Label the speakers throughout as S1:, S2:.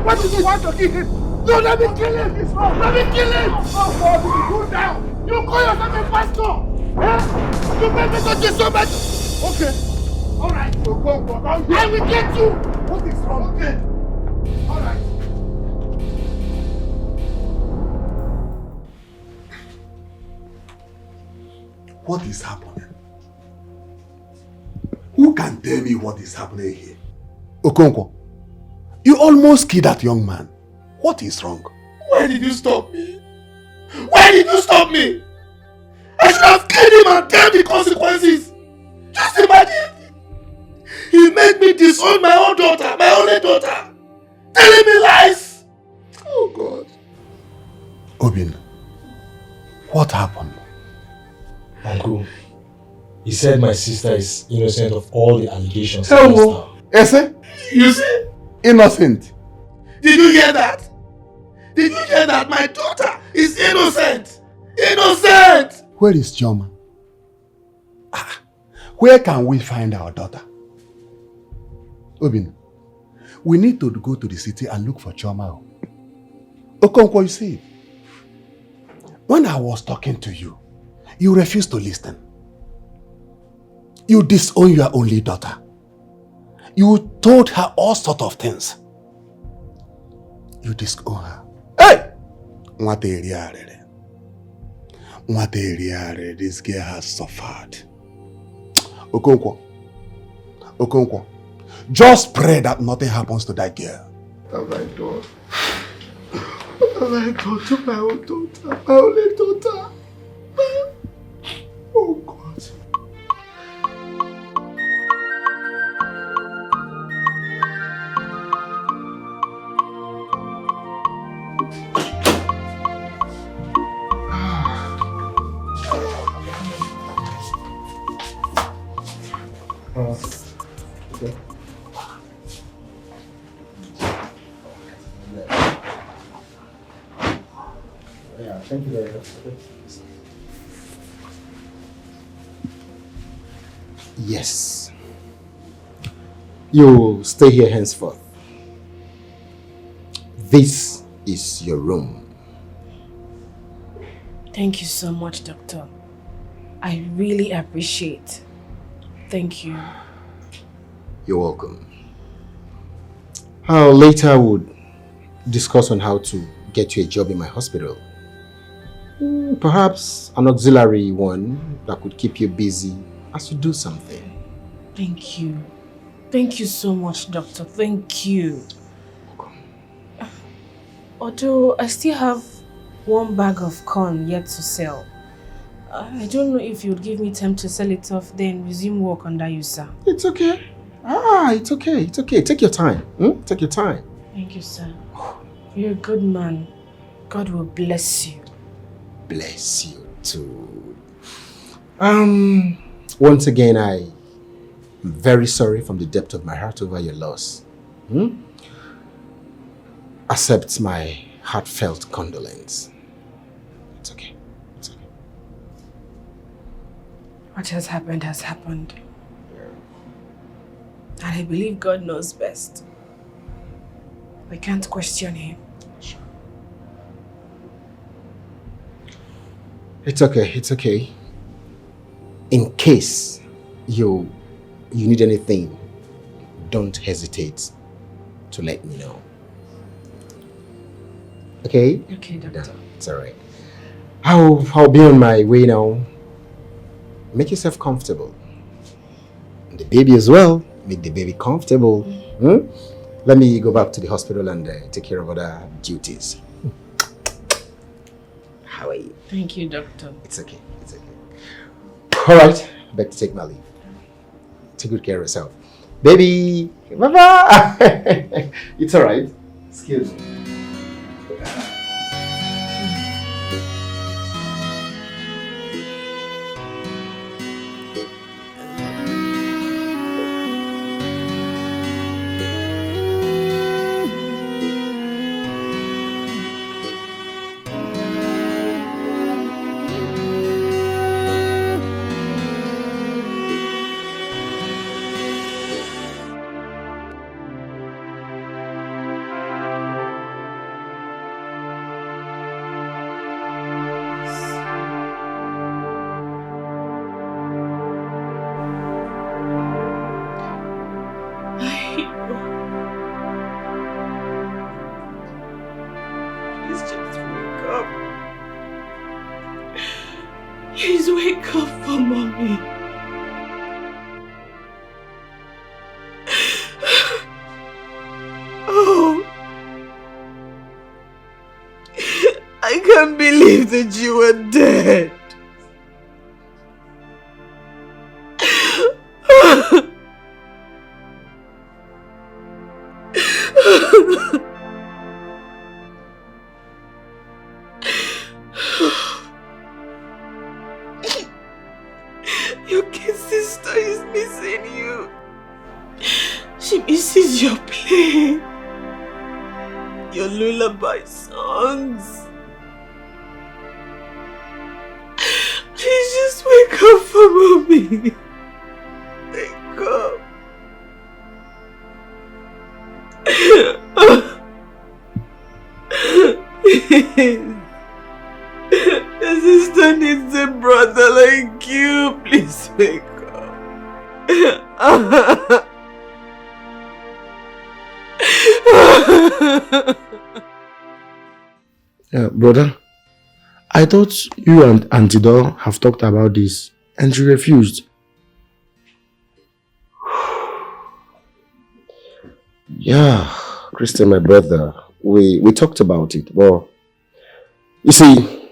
S1: What do you want to kill him? No, let me kill him! Let me kill him! Oh God, cool down! You call yourself a pastor! Eh? You make me go to so much! Okay. Alright. I will get you! What is wrong? Okay. Alright. What is happening? Who can tell me what is happening here? Okonkwo, you almost killed that young man. What is wrong?
S2: Why did you stop me? Why did you stop me? I should have killed him and tell the consequences. Just imagine. He made me disown my own daughter, my only daughter. Telling me lies. Oh God.
S1: Obin, what happened?
S3: Uncle, he said my sister is innocent of all the allegations.
S1: Hello. Ese?
S2: You see?
S1: Innocent.
S2: Did you hear that? Did you hear that? My daughter is innocent. Innocent!
S1: Where is Chioma? Where can we find our daughter? Obin, we need to go to the city and look for Chioma. Okonkwo, you see, when I was talking to you, you refused to listen. You disowned your only daughter. You told her all sorts of things. You disowned her. Hey! This girl has suffered. Okonkwo, just pray that nothing happens to that girl.
S2: Oh my God. What have I done to my own daughter? My only daughter? Oh God.
S3: Okay. Yeah, thank you very much.
S4: Yes. You stay here henceforth. This is your room.
S5: Thank you so much, Doctor. I really appreciate. Thank you.
S4: You're welcome. Later we'll discuss on how to get you a job in my hospital. Perhaps an auxiliary one that could keep you busy as you do something.
S5: Thank you. Thank you so much, Doctor. Thank you. Although I still have one bag of corn yet to sell. I don't know if you'd give me time to sell it off, then resume work under you, sir.
S4: It's okay. It's okay. It's okay. Take your time. Take your time.
S5: Thank you, sir. You're a good man. God will bless you.
S4: Bless you too. Once again, I'm very sorry from the depth of my heart over your loss. Accept my heartfelt condolence. It's okay. It's okay.
S5: What has happened has happened. And I believe God knows best. We can't question him.
S4: Sure. It's okay. It's okay. In case you need anything, don't hesitate to let me know. Okay?
S5: Okay, Doctor.
S4: No, it's alright. I'll be on my way now. Make yourself comfortable. And the baby as well. Make the baby comfortable. Let me go back to the hospital and take care of other duties. How are you?
S5: Thank you, Doctor.
S4: It's okay. It's okay. Alright. Back to take my leave. Take good care of yourself. Baby! Bye-bye! It's alright. Excuse me.
S2: believe that you were dead. Your kid sister is missing you. She misses your play, your lullaby songs. Please just wake up for mommy. Wake up. Please. Your sister needs a brother like you. Please wake up.
S4: Brother, I thought you and Auntie Dor have talked about this and she refused. Yeah, Christian, my brother, we talked about it. Well, you see,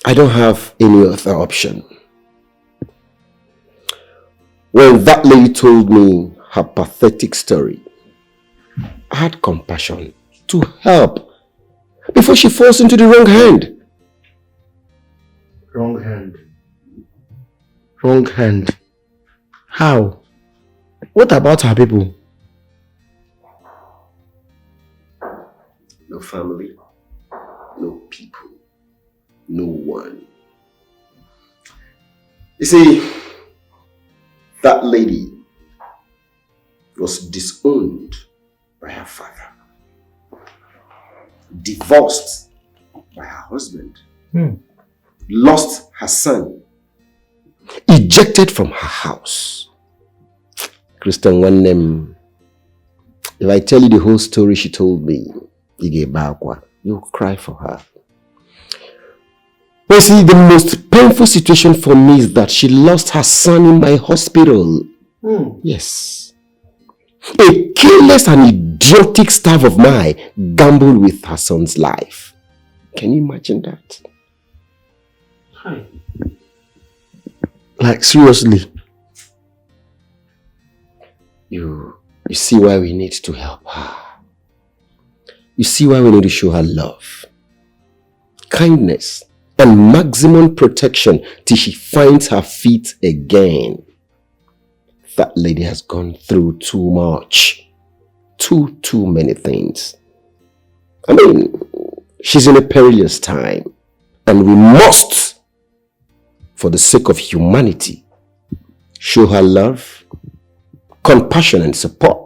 S4: I don't have any other option. When that lady told me her pathetic story, I had compassion to help before she falls into the wrong hand. Wrong hand? Wrong hand? How? What about her people? No family, no people, no one. You see, that lady was disowned by her father, divorced by her husband, lost her son, ejected from her house. Christian, one name. If I tell you the whole story she told me, you'll cry for her. But see, the most painful situation for me is that she lost her son in my hospital. Yes. A careless and idiotic staff of mine gambled with her son's life. Can you imagine that? Hi. Like, seriously. You see why we need to help her. You see why we need to show her love, kindness, and maximum protection till she finds her feet again. That lady has gone through too much. Too many things. I mean, she's in a perilous time. And we must, for the sake of humanity, show her love, compassion, and support.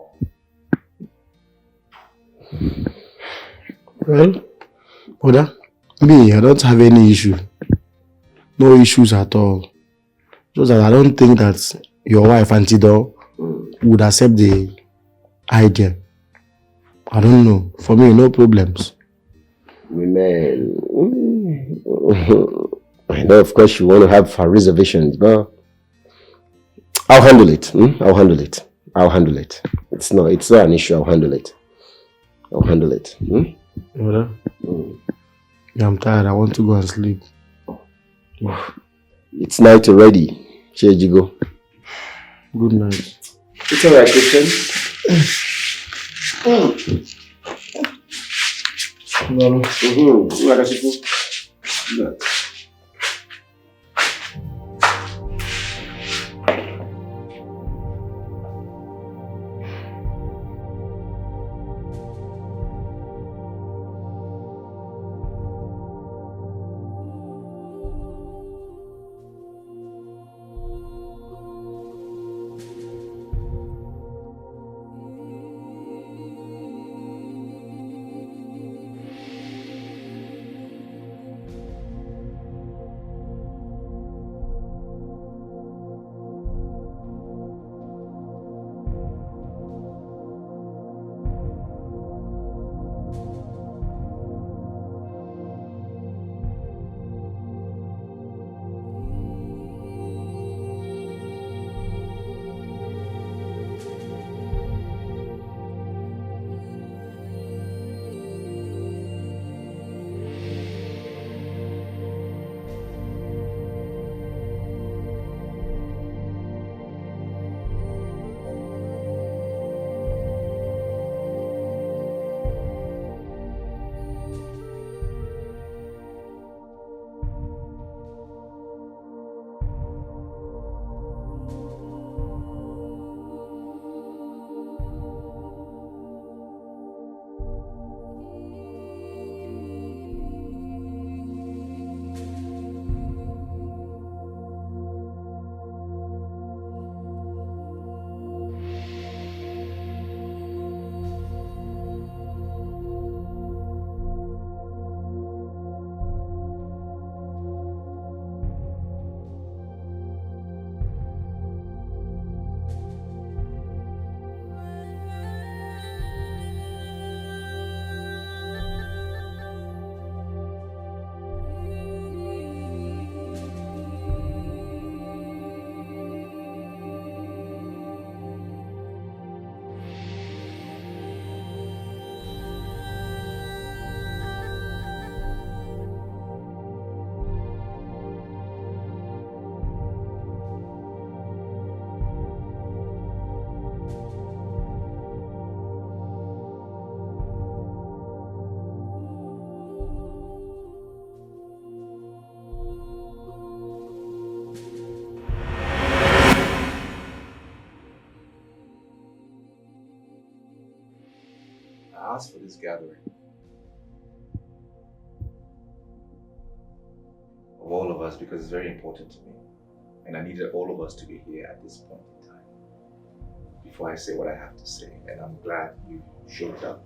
S4: Well, Oda, me, I don't have any issue. No issues at all. Just that I don't think that your wife, Auntie Dor, would accept the idea. I don't know. For me, no problems. Women. I know, of course, you want to have her reservations, but I'll handle it. I'll handle it. I'll handle it. It's not an issue. I'll handle it. I'll handle it. Brother? Yeah, I'm tired. I want to go and sleep. Yeah. It's night already. Here you go. Good night. It's alright, Christian. No.
S6: asked for this gathering. Of all of us, because it's very important to me. And I needed all of us to be here at this point in time. Before I say what I have to say. And I'm glad you showed up.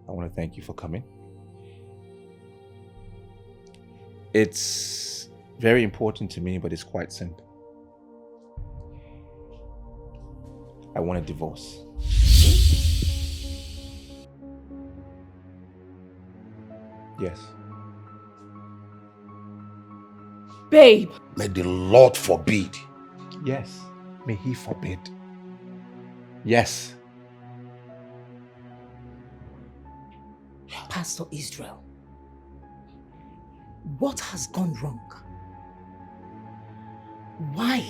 S6: I want to thank you for coming. It's very important to me, but it's quite simple. I want a divorce. Yes.
S5: Babe!
S1: May the Lord forbid.
S6: Yes. May He forbid. Yes.
S7: Pastor Israel, what has gone wrong? Why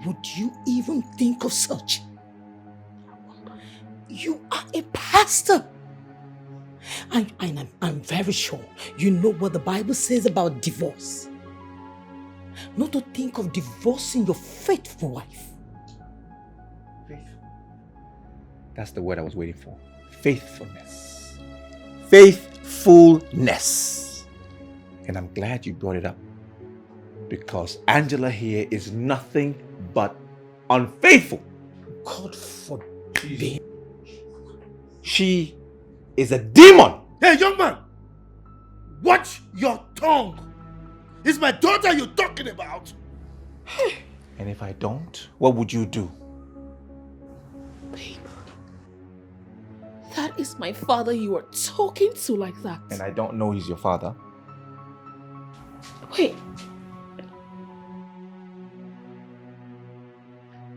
S7: would you even think of such? You are a pastor. I'm very sure you know what the Bible says about divorce. Not to think of divorcing your faithful wife.
S6: Faithful. That's the word I was waiting for. Faithfulness. Faithfulness. And I'm glad you brought it up. Because Angela here is nothing but unfaithful.
S7: God forbid.
S6: She is a demon.
S2: Hey, young man, watch your tongue. It's my daughter you're talking about.
S6: And if I don't, what would you do?
S5: Babe, that is my father you are talking to like that.
S6: And I don't know he's your father.
S5: Wait.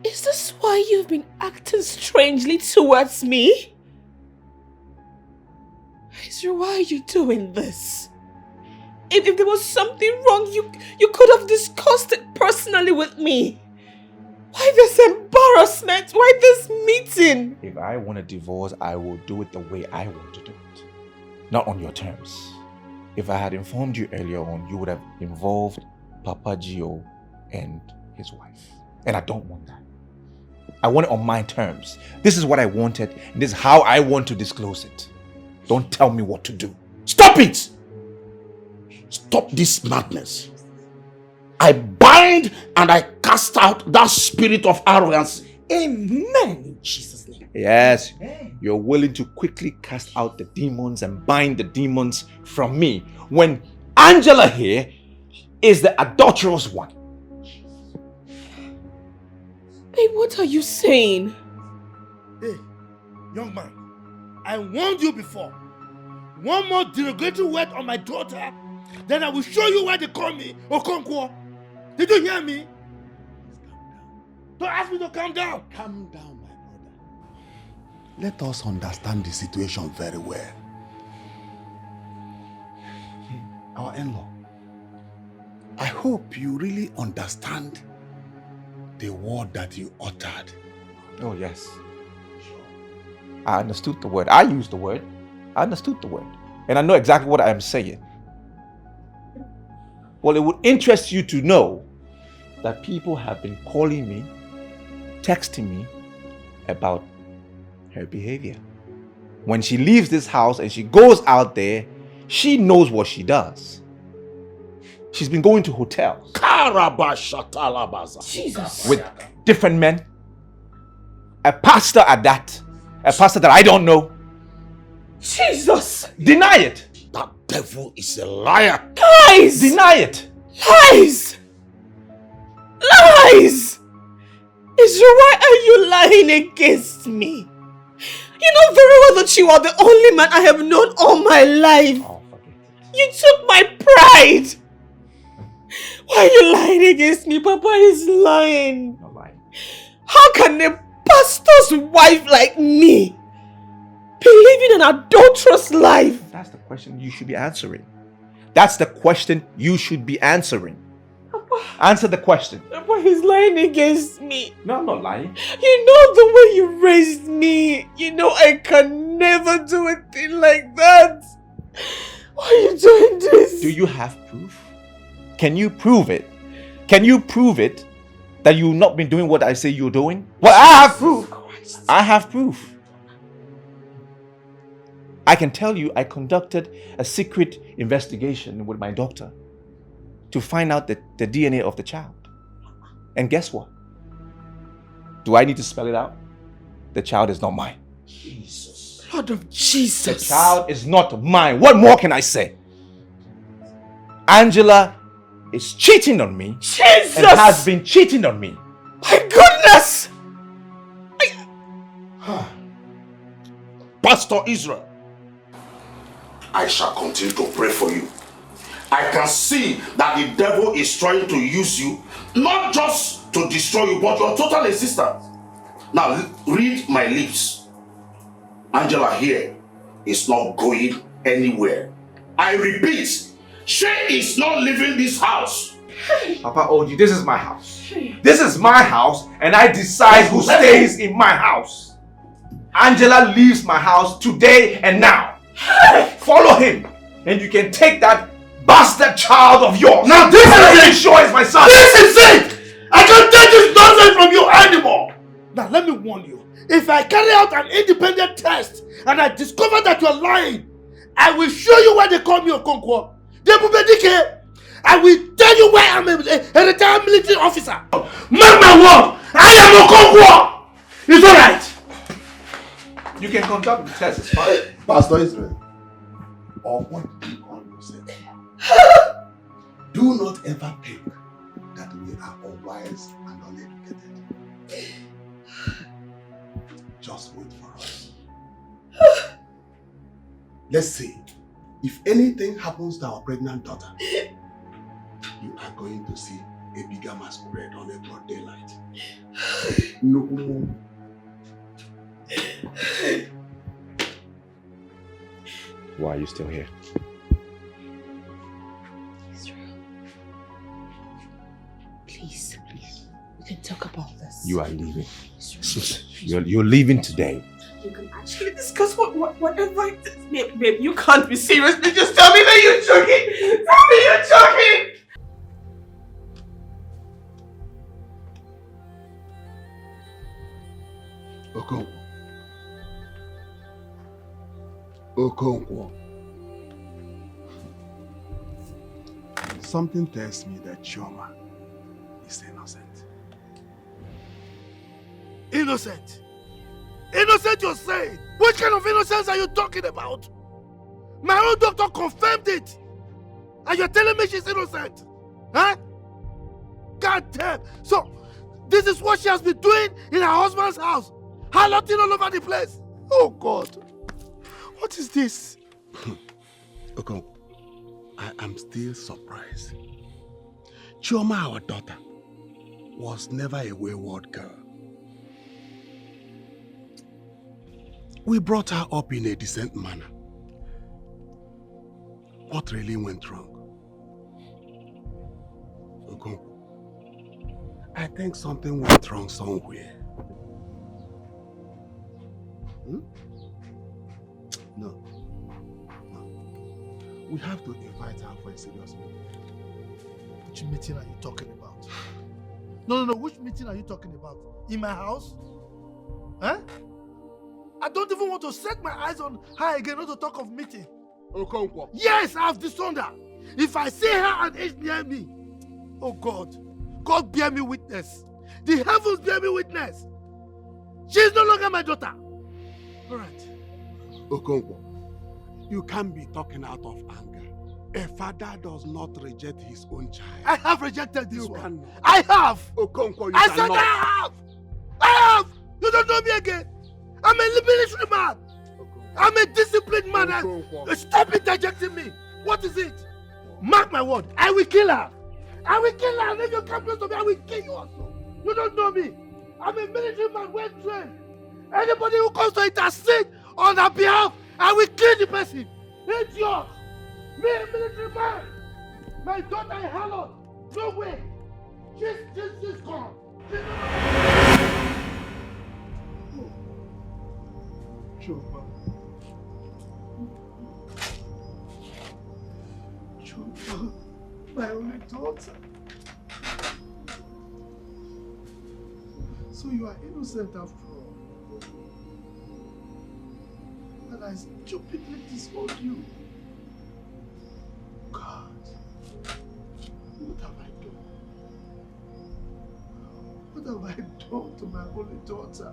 S5: Is this why you've been acting strangely towards me? Ezra, why are you doing this? If there was something wrong, you could have discussed it personally with me. Why this embarrassment? Why this meeting?
S6: If I want a divorce, I will do it the way I want to do it. Not on your terms. If I had informed you earlier on, you would have involved Papa Gio and his wife. And I don't want that. I want it on my terms. This is what I wanted, and this is how I want to disclose it. Don't tell me what to do.
S2: Stop it! Stop this madness. I bind and I cast out that spirit of arrogance.
S7: Amen in Jesus' name.
S6: Yes, you're willing to quickly cast out the demons and bind the demons from me when Angela here is the adulterous one.
S5: Babe, what are you saying?
S2: Hey, young man, I warned you before. One more derogatory word on my daughter, then I will show you why they call me Okonkwo. Did you hear me? Don't ask me to calm down.
S1: Calm down, my brother. Let us understand the situation very well. Our in-law, I hope you really understand the word that you uttered.
S6: Oh, yes. I understood the word. I used the word. I understood the word. And I know exactly what I am saying. Well, it would interest you to know that people have been calling me, texting me about her behavior. When she leaves this house and she goes out there, she knows what she does. She's been going to hotels.
S5: Jesus.
S6: With different men. A pastor at that. A pastor that I don't know.
S5: Jesus.
S6: Deny it.
S2: That devil is a liar.
S5: Lies.
S6: Deny it.
S5: Lies. Lies. Israel, why are you lying against me? You know very well that you are the only man I have known all my life.
S6: Oh, forget it.
S5: You took my pride. Why are you lying against me? Papa is lying.
S6: Not lying.
S5: How can a pastor's wife like me be living an adulterous life?
S6: That's the question you should be answering. That's the question you should be answering.
S5: Papa,
S6: Answer the question.
S5: Papa is lying against me.
S6: No, I'm not lying.
S5: You know the way you raised me. You know I can never do a thing like that. Why are you doing this?
S6: Do you have proof? Can you prove it? Can you prove it that you've not been doing what I say you're doing? Well, I have proof.
S5: Christ.
S6: I have proof. I can tell you I conducted a secret investigation with my doctor to find out the DNA of the child. And guess what? Do I need to spell it out? The child is not mine.
S2: Jesus.
S5: Lord of Jesus.
S6: The child is not mine. What more can I say? Angela is cheating on me.
S5: Jesus!
S6: And has been cheating on me.
S5: My goodness!
S2: Pastor Israel, I shall continue to pray for you. I can see that the devil is trying to use you, not just to destroy you, but your total existence. Now, read my lips. Angela here is not going anywhere. I repeat, she is not leaving this house.
S6: Papa Oji, this is my house. This is my house, and I decide who stays in my house. Angela leaves my house today and now. Follow him, and you can take that bastard child of yours.
S2: Now this is it!
S6: Sure is my son.
S2: This is it! I can't take this nonsense from you anymore! Now let me warn you. If I carry out an independent test and I discover that you're lying, I will show you why they call me Okonkwo. I will tell you why I'm a retired military officer. Mark my word! I am Okonkwo! It's alright!
S6: You can conduct the test, it's fine.
S2: Pastor Israel, or what you call yourself, do not ever think that we are unwise and uneducated. Just wait for us. Let's see. If anything happens to our pregnant daughter, you are going to see a bigger masquerade on a broad daylight. No more.
S6: Why are you still here?
S5: Israel. Please. We can talk about this.
S6: You are leaving. You're leaving today.
S5: You can actually discuss whatever it is. Babe, you can't be serious. Please just tell me that you're joking. Tell me you're joking.
S2: Okonkwo. Something tells me that Chioma is innocent. Innocent? Innocent, you're saying? What kind of innocence are you talking about? My own doctor confirmed it. And you're telling me she's innocent? Huh? God damn. So, this is what she has been doing in her husband's house. Harloting all over the place. Oh God. What is this? Okay, I am still surprised. Chioma, our daughter, was never a wayward girl. We brought her up in a decent manner. What really went wrong? Okay, I think something went wrong somewhere. No. We have to invite her for a serious meeting. Which meeting are you talking about? No. Which meeting are you talking about? In my house? Huh? I don't even want to set my eyes on her again, not to talk of meeting. Okonkwo. Yes, I have disowned her. If I see her and age near me, oh God, God bear me witness. The heavens bear me witness. She is no longer my daughter. All right. Okonkwo, you can't be talking out of anger. A father does not reject his own child. I have rejected this one. Cannot. I have. Okonkwo, you cannot. I said I have. You don't know me again. I'm a military man. I'm a disciplined man. Stop interjecting me. What is it? Mark my word. I will kill her. I will kill her. And if you come close to me, I will kill you also. You don't know me. I'm a military man, well trained. Anybody who comes to intercede on her behalf, I will kill the person. It's yours. Me, a military man. My daughter in Harlot. No way. She's gone. Chioma. Chioma, my only daughter. So you are innocent after all.
S1: And I stupidly disowned you. God, what have I done? What have I done to my only daughter?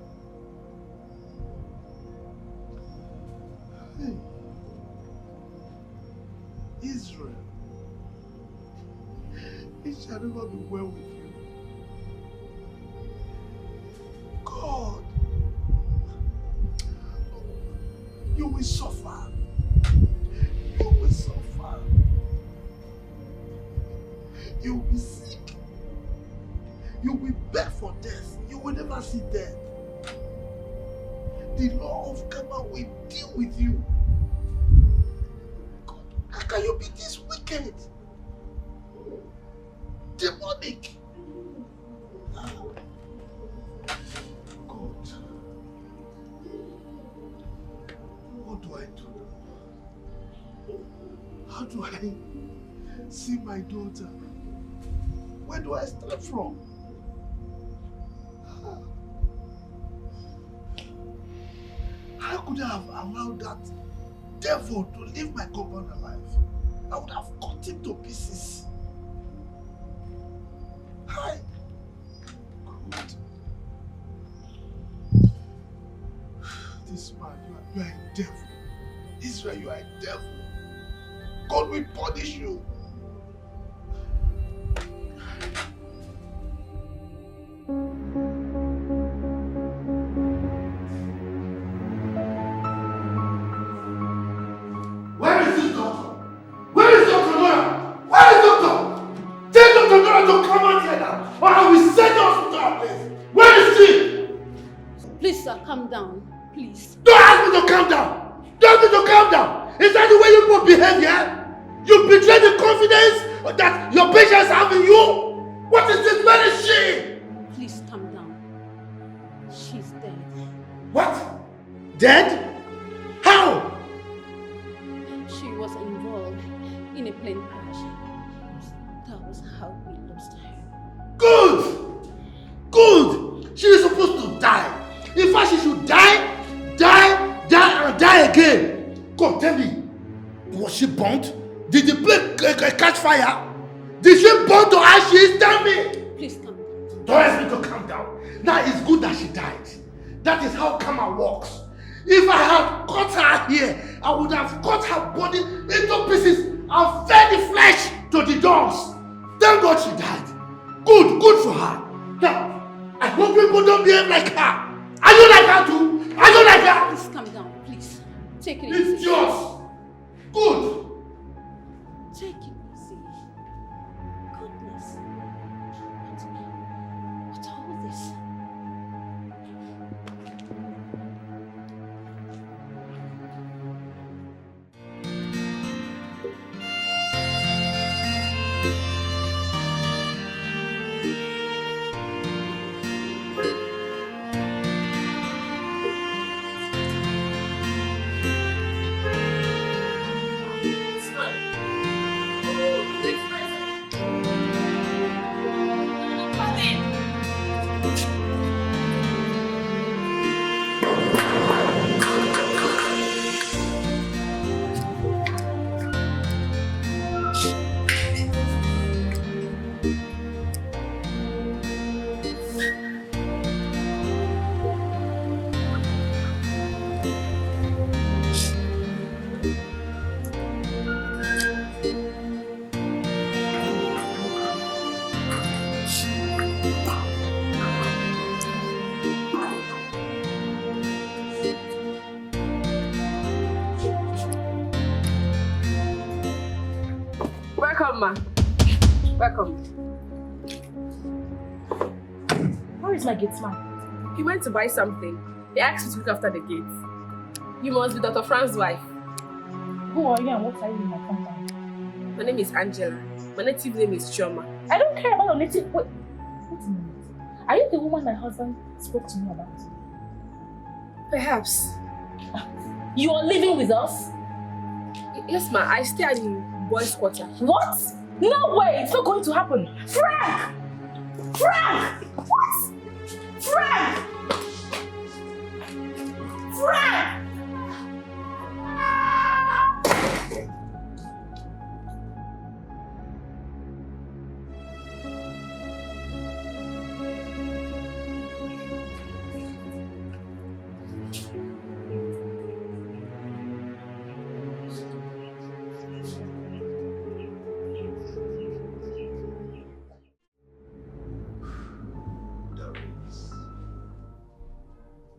S1: Hey, Israel, it shall never be well with you. God, you will suffer. You will suffer. You will be sick. You will beg for death. You will never see death. The law of karma will deal with you. God, how can you be this wicked? Demonic. God, what do I do now? How do I see my daughter? Where do I start from? How could I have allowed that devil to leave my compound alive? I would have cut him to pieces. Hi. God. This man, you are a devil. Israel, you are a devil. God will punish you. Where is this doctor? Where is Dr. Nora? Where is Doctor? Tell Dr. Nora to come out here now, or I will send the hospital place. Where is she?
S8: Please, sir, calm down. Please.
S1: Don't ask me to calm down. Don't ask me to calm down. Is that the way you people behave here? You betray the confidence that your patients have in you? What is this? Where is she?
S8: Please, calm down. She's dead.
S1: What? Dead? How?
S8: She was involved in a plane crash. That was how we lost her.
S1: Good! Good! She is supposed to die. In fact, she should die, and die again. Come, tell me. Was she burnt? Did the plane catch fire? Did she burn to ashes? Tell me!
S8: Please calm down.
S1: Don't ask me to calm down. Now it's good that she died. That is how karma works. If I had cut her here, I would have cut her body into pieces and fed the flesh to the dogs. Thank God she died. Good for her. Now, I hope people don't behave like her. Are you like her too? Are you like her?
S8: Please calm down, please. Take it
S1: It's
S8: easy.
S1: yours. Good.
S8: Take it easy. Goodness. What all this?
S9: Welcome, ma. Welcome.
S10: Where is my gate man?
S9: He went to buy something. He asked me to look after the gate. You must be Dr. Fran's wife.
S10: Who are you and what are you in my compound?
S9: My name is Angela. My native name is Chioma.
S10: I don't care about your native. Wait a minute. Are you the woman my husband spoke to me about?
S9: Perhaps.
S10: You are living with us?
S9: Yes, ma. I stay in boys' quarter.
S10: What? No way! It's not going to happen. Frank! Frank! What? Frank!
S9: Frank!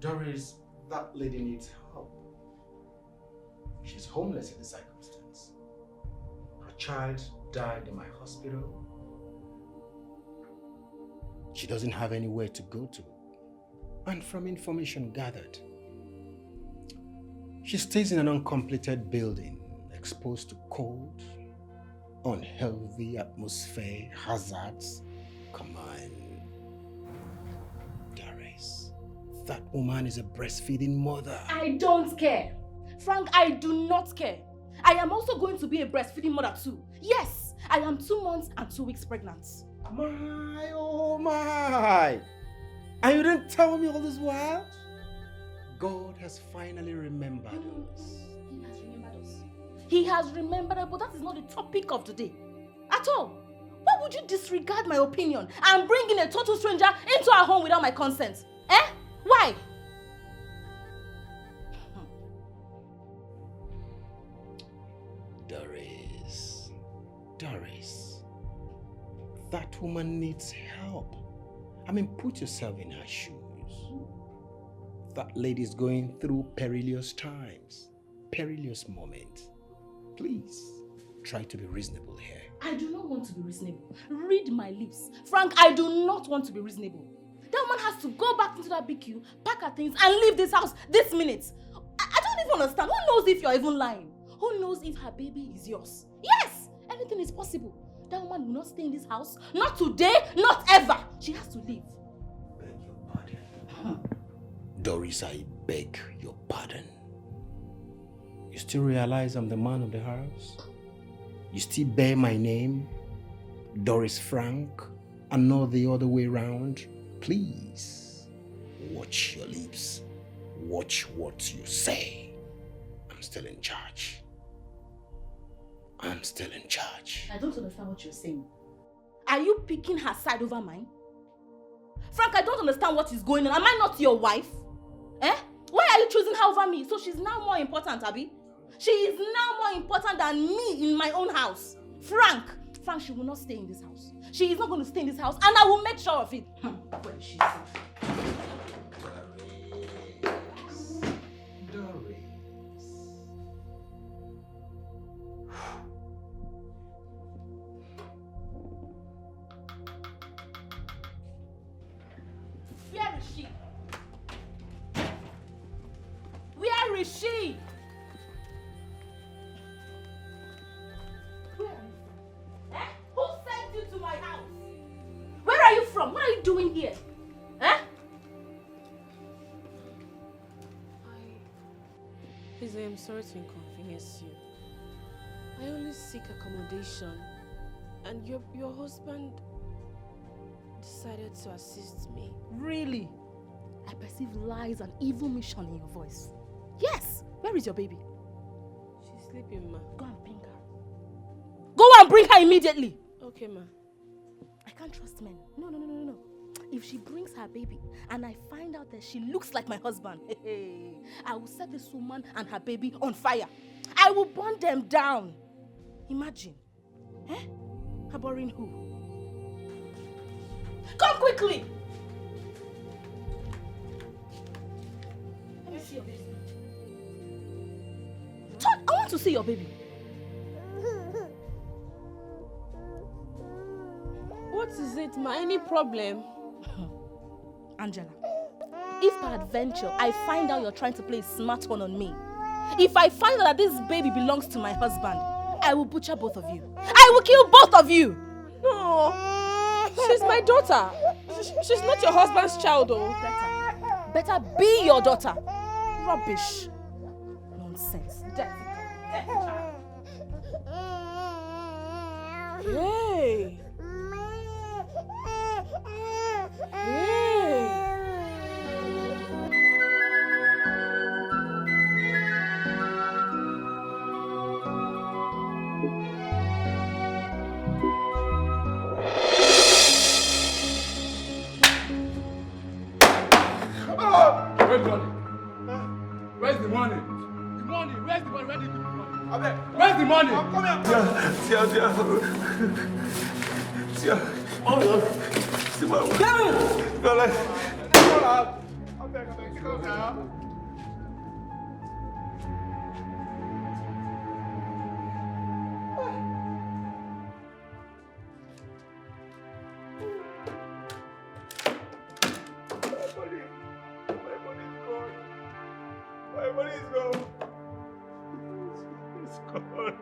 S4: Doris, that lady needs help. She's homeless in this circumstance. Her child died in my hospital. She doesn't have anywhere to go to. And from information gathered, she stays in an uncompleted building, exposed to cold, unhealthy atmosphere, hazards. Come on. Doris, that woman is a breastfeeding mother.
S10: I don't care. Frank, I do not care. I am also going to be a breastfeeding mother too. Yes, I am 2 months and 2 weeks pregnant.
S4: My, oh my! And you didn't tell me all this while? God has finally remembered us.
S10: He has remembered us. He has remembered us, but that is not the topic of today. At all. Why would you disregard my opinion and bring in a total stranger into our home without my consent? Eh? Why?
S4: Doris, that woman needs help. I mean, put yourself in her shoes. That lady's going through perilous times, perilous moments. Please, try to be reasonable here.
S10: I do not want to be reasonable. Read my lips. Frank, I do not want to be reasonable. That woman has to go back into that BQ, pack her things, and leave this house this minute. I don't even understand. Who knows if you're even lying? Who knows if her baby is yours? Yes, anything is possible. That woman will not stay in this house. Not today, not ever. She has to leave.
S4: Beg your pardon. Doris, I beg your pardon. You still realize I'm the man of the house? You still bear my name, Doris Frank, and not the other way around? Please, watch your lips. Watch what you say. I'm still in charge. I'm still in charge.
S10: I don't understand what you're saying. Are you picking her side over mine? Frank, I don't understand what is going on. Am I not your wife? Eh? Why are you choosing her over me? So she's now more important, Abby? She is now more important than me in my own house. Frank, she will not stay in this house. She is not going to stay in this house, and I will make sure of it. Where is she? Where is she? Where is she? Where are you from? Eh? Who sent you to my house? Where are you from? What are you doing here? Eh?
S5: Please, I am sorry to inconvenience you. I only seek accommodation, and your husband decided to assist me.
S10: Really? I perceive lies and evil mission in your voice. Yes! Where is your baby?
S5: She's sleeping, ma.
S10: Go and bring her. Go and bring her immediately!
S5: Okay, ma.
S10: I can't trust men. No. If she brings her baby and I find out that she looks like my husband, I will set this woman and her baby on fire. I will burn them down. Imagine. Eh? Harboring who? Come quickly! Let me see your baby. Todd, I want to see your baby.
S5: What is it, ma? Any problem?
S10: Angela, if peradventure I find out you're trying to play a smart one on me, if I find out that this baby belongs to my husband, I will butcher both of you. I will kill both of you!
S5: No, she's my daughter. She's not your husband's child, though.
S10: Better be your daughter. Rubbish. Nonsense. Dirty child.
S5: Hey. Hey.
S1: Where's the money? Where's the money? The money. Where's the money? Where did you put the money? Where's the money? I'm coming.
S2: My money is gone. It's gone.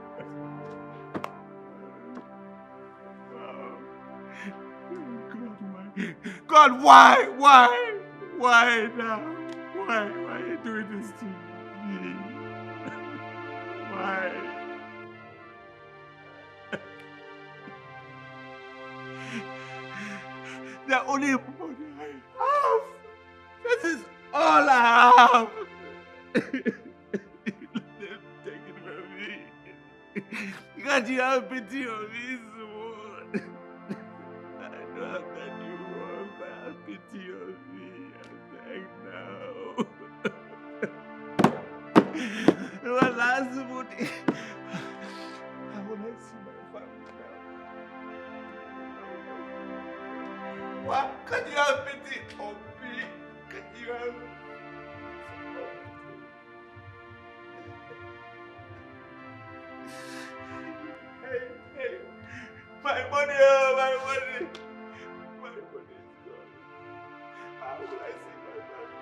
S2: God, why? Why now? Why are you doing this to me? Why? The only money I have. This is all I have. They've taken from me. Can't you have pity on me, Simone? I know I've done you wrong, but have pity on me. I'm back now. Well, last Simone, I will not see my family now. Why can't you have pity on me? Can you have Hey, my money, my money is gone. How will I see my family?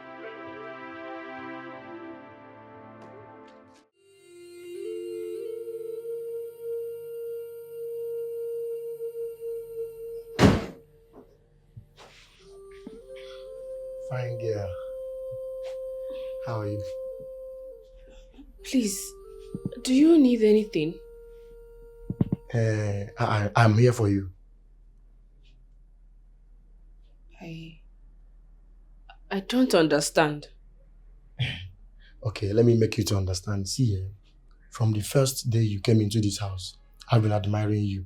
S3: Fine girl. How are you?
S5: Please, do you need anything?
S3: I'm here for you.
S5: I don't understand.
S3: Okay, let me make you to understand. See, from the first day you came into this house, I've been admiring you.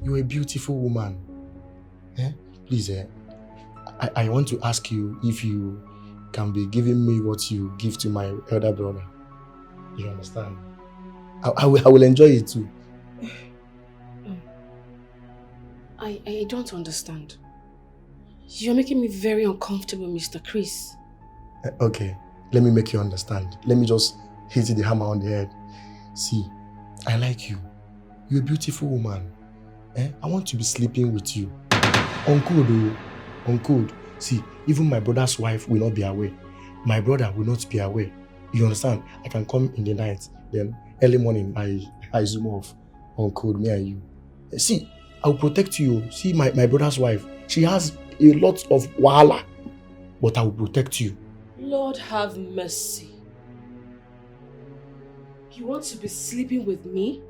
S3: You're a beautiful woman. Please, I want to ask you if you can be giving me what you give to my elder brother. You understand? I will enjoy it too.
S5: I don't understand. You're making me very uncomfortable, Mr. Chris.
S3: Okay, let me make you understand. Let me just hit the hammer on the head. See, I like you. You're a beautiful woman. I want to be sleeping with you. Uncle. See, even my brother's wife will not be aware. My brother will not be aware. You understand? I can come in the night, then early morning I zoom off. Uncle, me and you. See, I will protect you. See, my brother's wife, she has a lot of wahala, but I will protect you.
S5: Lord have mercy. You want to be sleeping with me?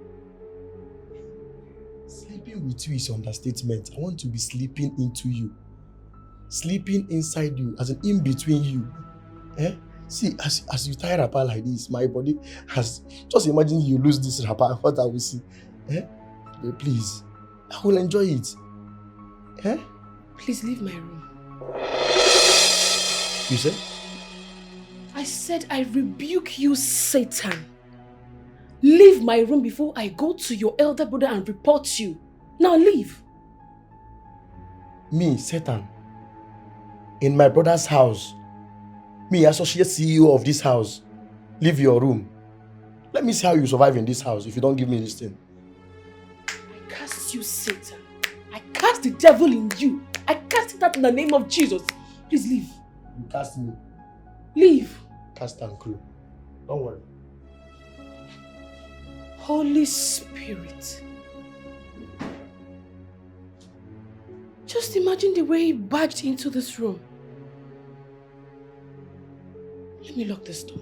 S3: Sleeping with you is understatement. I want to be sleeping into you. Sleeping inside you, as an in between you. See, as you tie wrapper like this, my body has... Just imagine you lose this wrapper, what I will see. But please, I will enjoy it.
S5: Please leave my room.
S3: You said?
S5: I said I rebuke you, Satan. Leave my room before I go to your elder brother and report you. Now leave.
S3: Me, Satan? In my brother's house? Me, associate CEO of this house? Leave your room. Let me see how you survive in this house if you don't give me this thing.
S5: I cast you, Satan. I cast the devil in you. I cast it out in the name of Jesus. Please leave.
S3: You cast me.
S5: Leave.
S3: Cast and crew. Don't worry.
S5: Holy Spirit. Just imagine the way he barged into this room. Let me lock this door.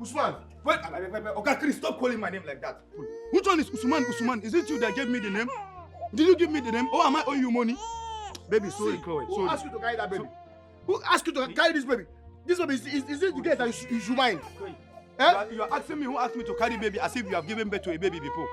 S1: Usman! Wait, okay, Chris, stop calling my name like that. Which one is Usman? Is it you that gave me the name? Did you give me the name? Or am I owing you money? Baby, sorry, Chloe. Who asked you to carry that baby? Who asked you to carry this baby? This baby, is it the girl that you should mind? You are asking me who asked me to carry baby as if you have given birth to a baby before.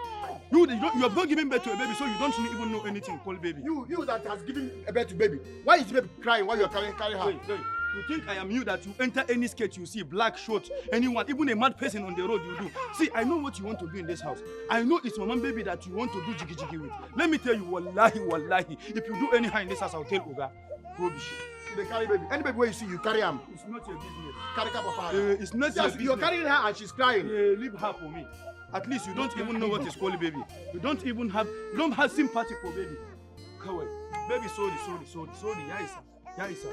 S1: You have not given birth to a baby, so you don't even know anything called baby. You that has given a birth to baby. Why is the baby crying while you are carrying her? Wait. You think I am you that you enter any skate you see, black, short, anyone, even a mad person on the road you do. See, I know what you want to do in this house. I know it's mama baby that you want to do jiggy with. Let me tell you, wallahi, if you do anyhow in this house, I'll tell Oga. Rubbish. They carry baby. Any baby where you see, you carry him. It's not your business. Carry her for her. It's not your business. You're carrying her and she's crying. Leave her for me. At least you don't even know what is called baby. You don't have sympathy for baby. Come on. Baby, sorry. Yeah, sir.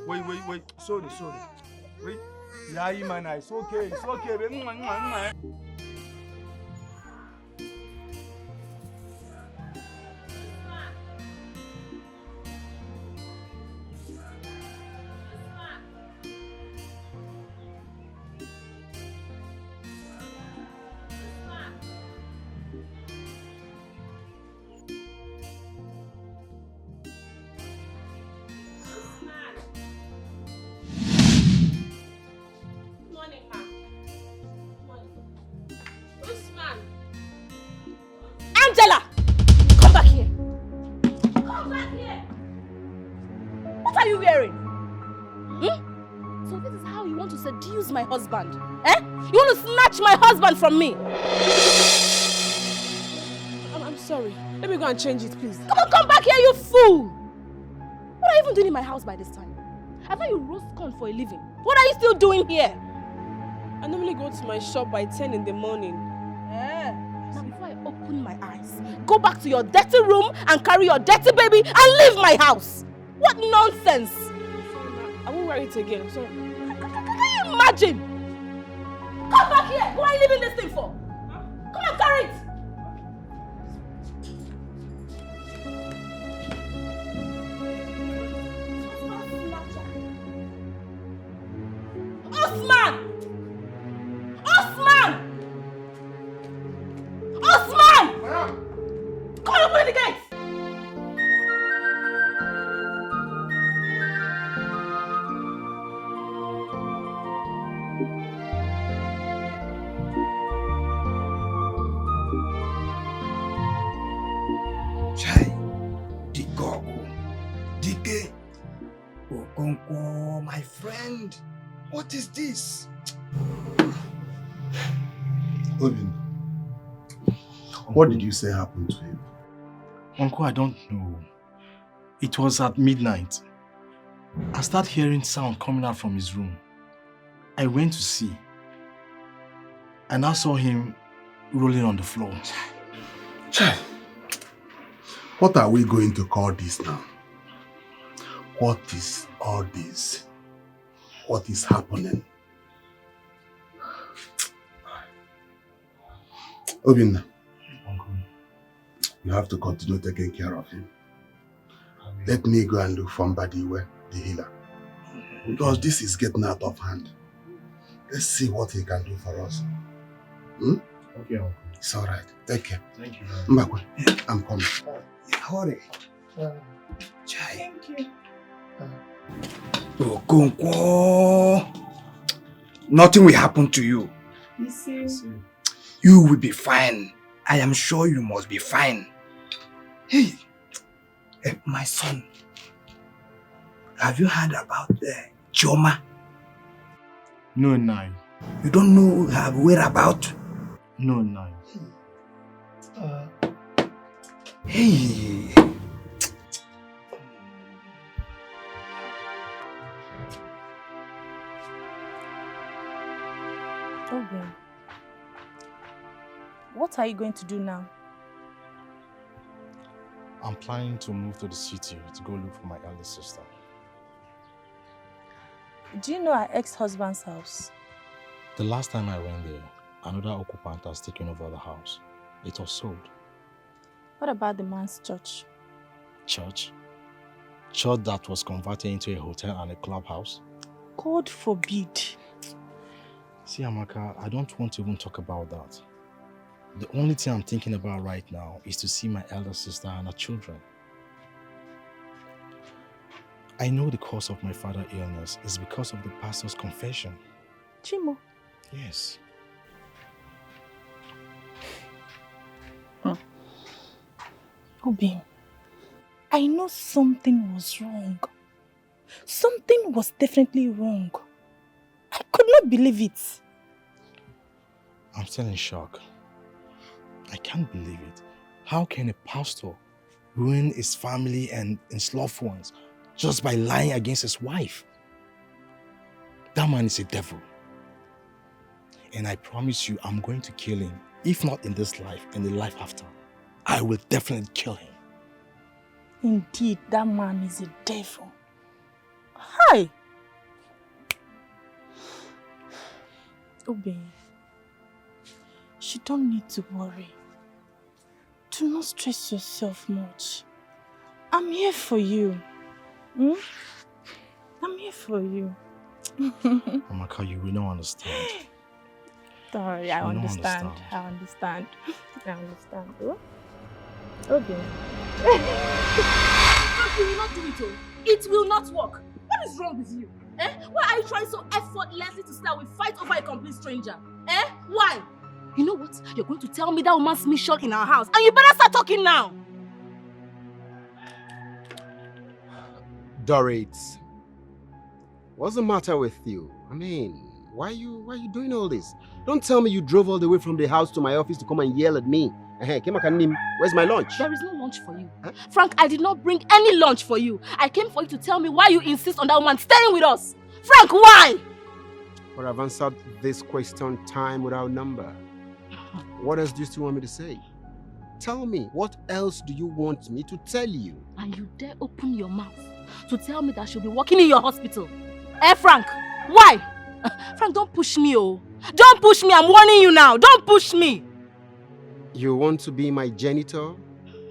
S1: Wait. Sorry. Wait. Yeah, man, it's okay, baby.
S10: Angela! Come back here! What are you wearing? So this is how you want to seduce my husband? You want to snatch my husband from me?
S9: I'm sorry. Let me go and change it, please.
S10: Come back here, you fool! What are you even doing in my house by this time? I thought you roast corn for a living. What are you still doing here?
S9: I normally go to my shop by 10 in the morning.
S10: Now before I open my eyes, go back to your dirty room and carry your dirty baby and leave my house. What nonsense!
S9: I won't wear it again. I'm sorry.
S10: Can you imagine? Come back here! What are you leaving this thing for? Come and carry it! Osman! Come on, open the gate!
S11: Chai, Dikogo, Dike, Okonkwo, my friend, what is this?
S3: Obin, what did you say happened to him?
S2: Uncle, I don't know. It was at midnight. I started hearing sound coming out from his room. I went to see. And I saw him rolling on the floor.
S3: Chai, what are we going to call this now? What is all this? What is happening? Obin, you have to continue taking care of him. Let me go and look for Mbadiwe, the healer. Because this is getting out of hand. Let's see what he can do for us.
S2: Okay, Uncle.
S3: It's alright. Take care.
S2: Thank you.
S3: Mbakwe, I'm coming.
S11: Hurry. Chai. Thank you. Okonkwo. Nothing will happen to you.
S9: You see?
S11: You will be fine. I am sure you must be fine. Hey, my son. Have you heard about Chioma?
S2: No, Nai.
S11: You don't know her whereabouts?
S2: No, Nai.
S11: Hey.
S10: Okay. What are you going to do now?
S2: I'm planning to move to the city to go look for my elder sister.
S10: Do you know our ex-husband's house?
S2: The last time I went there, another occupant has taken over the house. It was sold.
S10: What about the man's church?
S2: Church? Church that was converted into a hotel and a clubhouse?
S10: God forbid.
S2: See, Amaka, I don't want to even talk about that. The only thing I'm thinking about right now is to see my elder sister and her children.
S3: I know the cause of my father's illness is because of the pastor's confession.
S5: Chimo.
S3: Yes.
S5: Obi, I know something was wrong. Something was definitely wrong. I could not believe it.
S3: I'm still in shock. I can't believe it. How can a pastor ruin his family and his loved ones just by lying against his wife? That man is a devil. And I promise you, I'm going to kill him. If not in this life, in the life after. I will definitely kill him.
S5: Indeed, that man is a devil. Hi! Obi, you don't need to worry. Do not stress yourself much. I'm here for you. I'm here for you.
S3: Amaka, you will not understand.
S5: Don't worry, I understand. I understand. Oh? Okay.
S10: You will not do it, oh. It will not work. What is wrong with you? Why are you trying so effortlessly to start with fight over a complete stranger? Why? You know what? You're going to tell me that woman's mission in our house, and you better start talking now.
S4: Dorit, what's the matter with you? I mean, why are you doing all this? Don't tell me you drove all the way from the house to my office to come and yell at me. Where's my lunch?
S10: There is no lunch for you. Huh? Frank, I did not bring any lunch for you. I came for you to tell me why you insist on that woman staying with us. Frank, why?
S4: But I've answered this question time without number. What else do you still want me to say? Tell me, what else do you want me to tell you?
S10: And you dare open your mouth to tell me that she'll be working in your hospital? Frank, why? Frank, don't push me, oh. Don't push me, I'm warning you now. Don't push me.
S4: You want to be my janitor?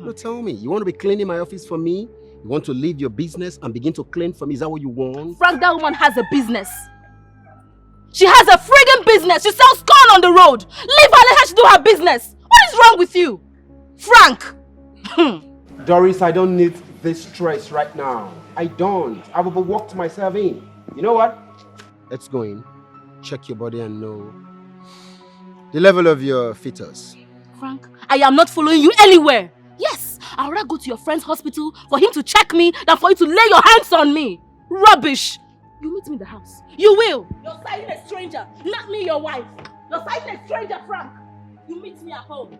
S4: No, tell me, you want to be cleaning my office for me? You want to leave your business and begin to clean for me? Is that what you want?
S10: Frank, that woman has a business. She has a friggin' business. She sells corn on the road. Leave her, let her do her business. What is wrong with you? Frank!
S4: Doris, I don't need this stress right now. I don't. I've overworked myself in. You know what? Let's go in. Check your body and know the level of your fetus.
S10: Frank, I am not following you anywhere. Yes, I'd rather go to your friend's hospital for him to check me than for you to lay your hands on me. Rubbish. You meet me in the house. You will. You're citing a stranger, not me, your wife. You're citing a stranger, Frank. You meet me at home.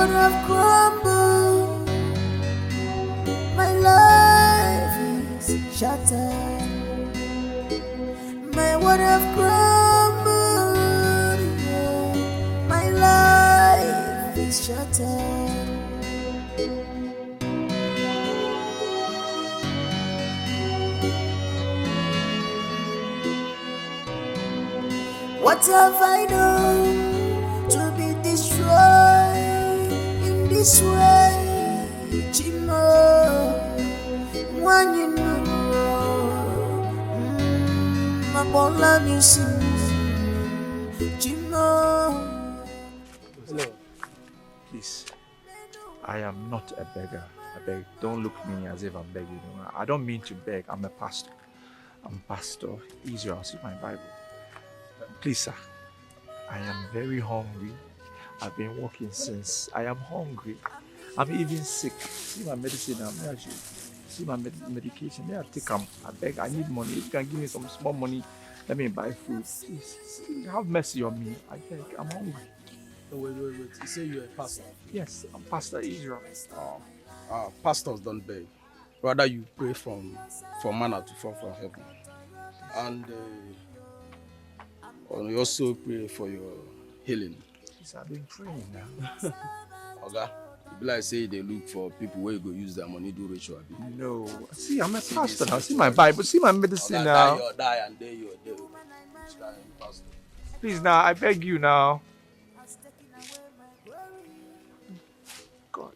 S12: Have crumbled, my life is shattered. My world have crumbled, my life is shattered. What have I done to be destroyed this way, Chimo? When you know, I won't love you, Chimo.
S6: Hello. Please, I am not a beggar. I beg, don't look at me as if I'm begging. I don't mean to beg. I'm a pastor. I'm Pastor Israel. See my Bible. Please, sir, I am very hungry. I've been working since. I am hungry. I'm even sick. See my medicine. See my medication. May I take them? I beg. I need money. If you can give me some small money, let me buy food. Please, have mercy on me. I beg. I'm hungry.
S13: No, wait. You say you're a pastor?
S6: Yes, I'm Pastor Israel.
S13: Pastors don't beg. Rather, you pray for manna to fall from heaven. And you also pray for your healing.
S6: I've been praying now.
S13: Okay, Be like say they look for people where you go use their money do ritual.
S6: No. See, I'm a pastor now. See my Bible. See my medicine now.
S13: Die and day you pastor.
S6: Please now, I beg you now. God.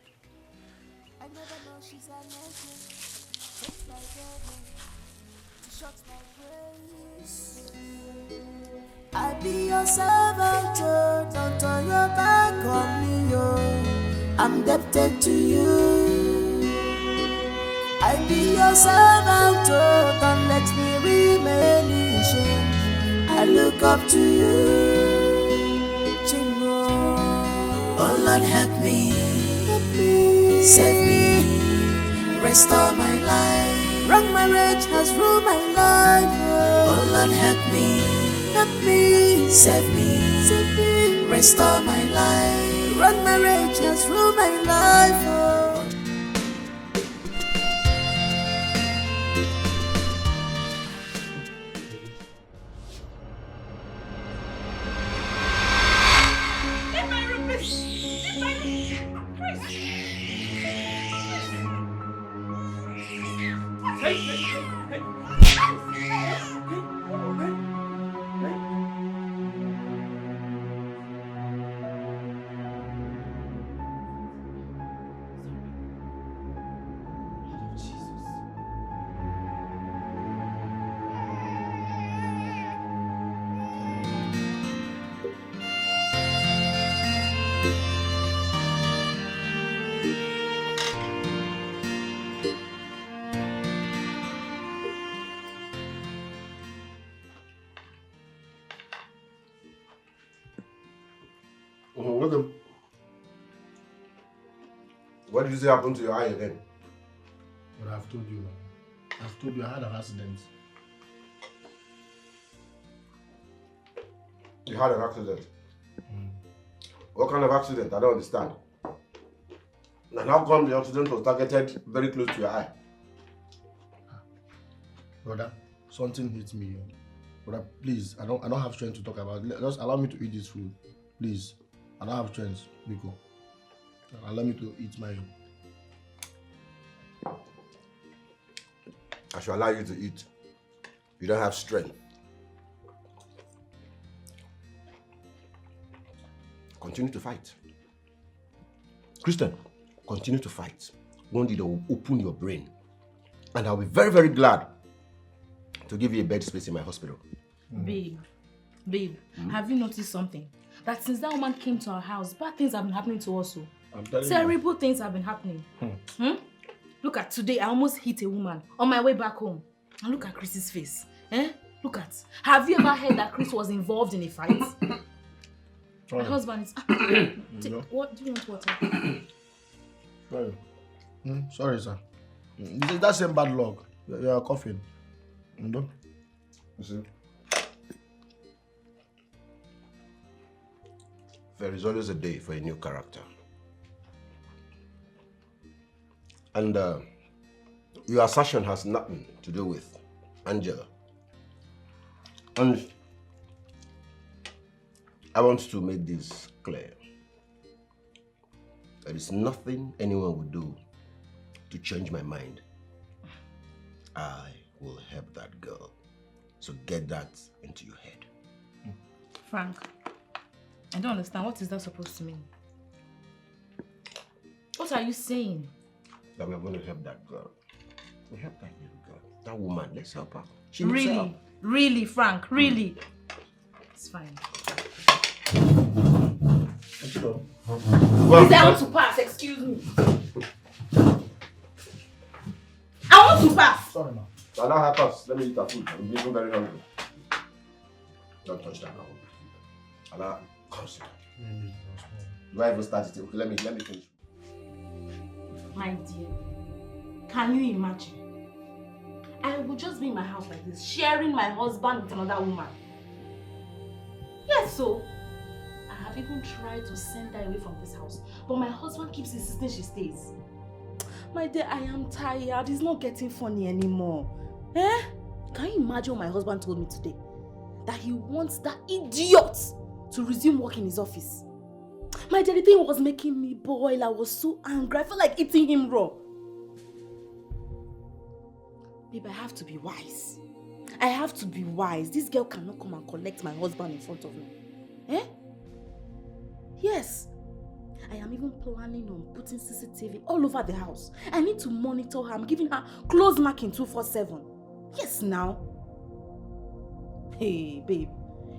S12: I be your servant, oh, don't turn your back on me, oh. I'm indebted to you. I be your servant, oh, don't let me remain in shame. I look up to you, Chingo. Oh Lord, help me, save me, restore my life. Wrong marriage has ruined my life. Oh Lord, help me, save me, restore my life. Wrong marriage has ruined my life. Oh.
S3: Welcome. What did you say happened to your eye again? But I've told you. I've told you I had an accident. You had an accident? What kind of accident? I don't understand. And how come the accident was targeted very close to your eye? Brother, something hit me. Brother, please, I don't have strength to talk about it. Just allow me to eat this food. Please. I don't have strength, Biko. Allow me to eat my... I should allow you to eat. You don't have strength. Continue to fight. Christian, continue to fight. One day they will open your brain. And I'll be very, very glad to give you a bed space in my hospital.
S10: Babe, have you noticed something? That since that woman came to our house, bad things have been happening to us.
S3: I'm telling
S10: Terrible things have been happening. Look at today, I almost hit a woman on my way back home. And look at Chris's face. Look at. Have you ever heard that Chris was involved in a fight? My husband is... What do you want water?
S3: Sorry. Sorry, sir. That's same bad luck. You're coughing. You see? There is always a day for a new character. And your assertion has nothing to do with Angela. And I want to make this clear. There is nothing anyone will do to change my mind. I will help that girl. So get that into your head.
S10: Frank, I don't understand. What is that supposed to mean? What are you saying?
S3: That we're going to help that girl. We help that little girl. That woman, let's help her. She
S10: Really?
S3: Help.
S10: Really, Frank? Really? It's fine.
S3: Well,
S10: I want to pass, excuse me. I want to pass.
S3: Sorry, ma. Allow her pass. Let me eat her food. I'm getting very hungry. Don't touch that now. Allow her. Come sit down. Do I even start it? Okay, let me finish.
S10: My dear, can you imagine? I would just be in my house like this, sharing my husband with another woman. Yes, so I have even tried to send her away from this house, but my husband keeps insisting she stays. My dear, I am tired. It's not getting funny anymore. Can you imagine what my husband told me today? That he wants that idiot to resume work in his office. My daddy thing was making me boil. I was so angry. I felt like eating him raw. Babe, I have to be wise. I have to be wise. This girl cannot come and collect my husband in front of me. Eh? Yes. I am even planning on putting CCTV all over the house. I need to monitor her. I'm giving her close marking 24/7. Yes, now. Hey, babe.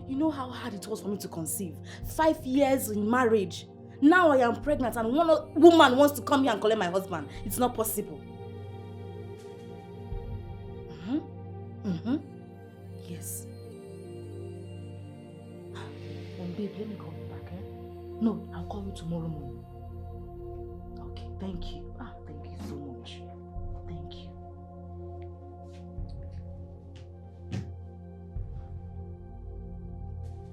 S10: You know how hard it was for me to conceive. 5 years in marriage. Now I am pregnant and one woman wants to come here and collect my husband. It's not possible. Yes. Babe, let me call you back, eh? No, I'll call you tomorrow morning. Okay, thank you. Thank you so much. Thank you.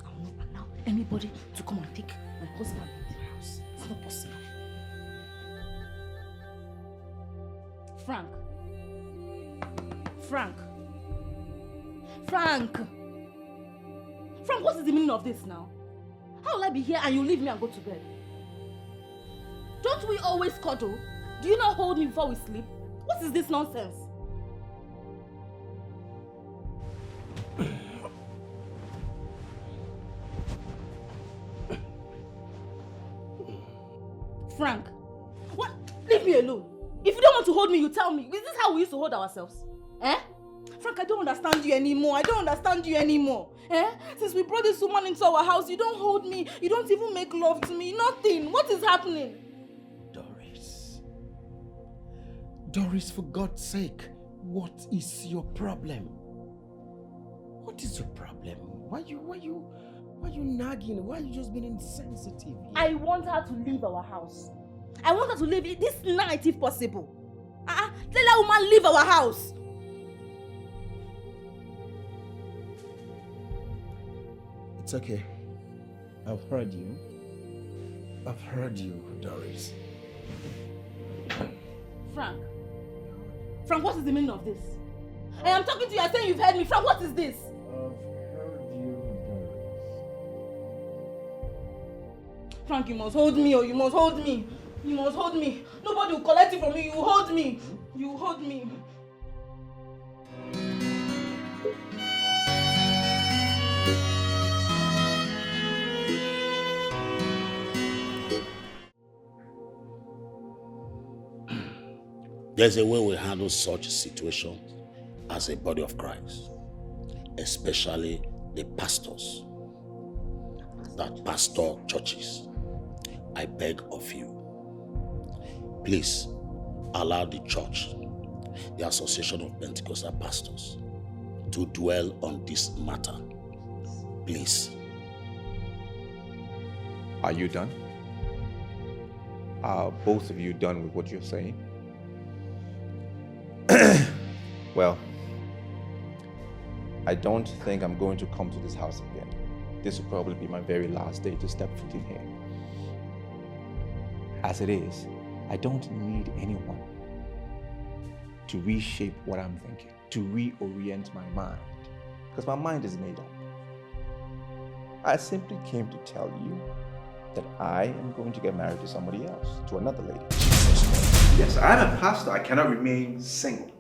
S10: I will not allow anybody to come and take my husband in the house. It's not possible. Frank. Frank, what is the meaning of this now? How will I be here and you leave me and go to bed? Don't we always cuddle? Do you not hold me before we sleep? What is this nonsense? Frank, what? Leave me alone. If you don't want to hold me, you tell me. Is this how we used to hold ourselves? Eh? Frank, I don't understand you anymore. Eh? Since we brought this woman into our house, you don't hold me. You don't even make love to me. Nothing. What is happening?
S4: Doris, for God's sake, what is your problem? What is your problem? Why you nagging? Why are you just being insensitive?
S10: I want her to leave our house. I want her to leave this night if possible. Let that woman leave our house.
S4: It's okay. I've heard you. Doris.
S10: Frank, what is the meaning of this? I am talking to you, I'm saying you've heard me. Frank, what is this?
S4: I've heard you, Doris.
S10: Frank, you must hold me, you must hold me. You must hold me. Nobody will collect it from me. You hold me. You hold me.
S2: There's a way we handle such situations as a body of Christ, especially the pastors that pastor churches. I beg of you, please allow the church, the Association of Pentecostal Pastors, to dwell on this matter. Please.
S6: Are you done? Are both of you done with what you're saying? Well, I don't think I'm going to come to this house again. This will probably be my very last day to step foot in here. As it is, I don't need anyone to reshape what I'm thinking, to reorient my mind, because my mind is made up. I simply came to tell you that I am going to get married to somebody else, to another lady.
S11: Yes, I'm a pastor. I cannot remain single.